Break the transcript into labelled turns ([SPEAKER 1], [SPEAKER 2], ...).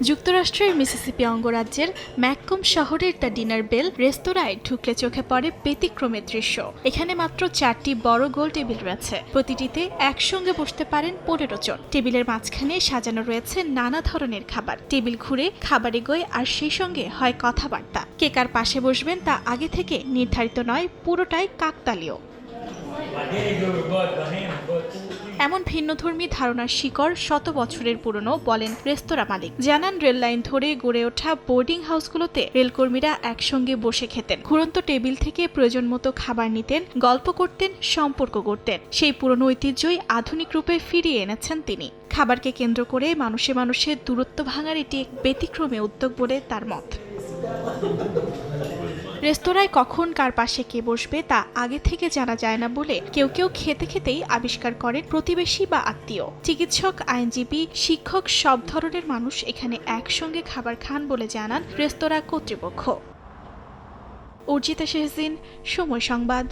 [SPEAKER 1] যুক্তরাষ্ট্রের মিসিসিপি অঙ্গরাজ্যের ম্যাককম শহরের দ্য ডিনার বেল রেস্তোরাঁয় ঢুকলে চোখে পড়ে ব্যতিক্রমের দৃশ্য। এখানে মাত্র 4টি বড় গোল টেবিল রয়েছে, প্রতিটিতে একসঙ্গে বসতে পারেন 15 জন। টেবিলের মাঝখানে সাজানো রয়েছে নানা ধরনের খাবার। টেবিল ঘুরে খাবার এগোয়, আর সেই সঙ্গে হয় কথাবার্তা। কে কার পাশে বসবেন তা আগে থেকে নির্ধারিত নয়, পুরোটাই কাকতালীয়। এমন ভিন্নধর্মী ধারণার শিকড় শত বছরের পুরনো, বলেন রেস্তোরাঁ মালিক। জানান, রেল লাইন ধরে গড়ে ওঠা বোর্ডিং হাউসগুলোতে রেলকর্মীরা একসঙ্গে বসে খেতেন, ঘুরন্ত টেবিল থেকে প্রয়োজন মতো খাবার নিতেন, গল্প করতেন, সম্পর্ক গড়তেন। সেই পুরনো ঐতিহ্যই আধুনিক রূপে ফিরিয়ে এনেছেন তিনি। খাবারকে কেন্দ্র করে মানুষে মানুষের দূরত্ব ভাঙার এটি এক ব্যতিক্রমী উদ্যোগ বলে তার মত। রেস্তোরাঁয় কখন কার পাশে কে বসবে তা আগে থেকে জানা যায় না বলে কেউ কেউ খেতে খেতেই আবিষ্কার করেন প্রতিবেশী বা আত্মীয়। চিকিৎসক, আইনজীবী, শিক্ষক সব ধরনের মানুষ এখানে একসঙ্গে খাবার খান বলে জানান রেস্তোরাঁ কর্তৃপক্ষ। অর্জিতা শেহজিন, সময় সংবাদ।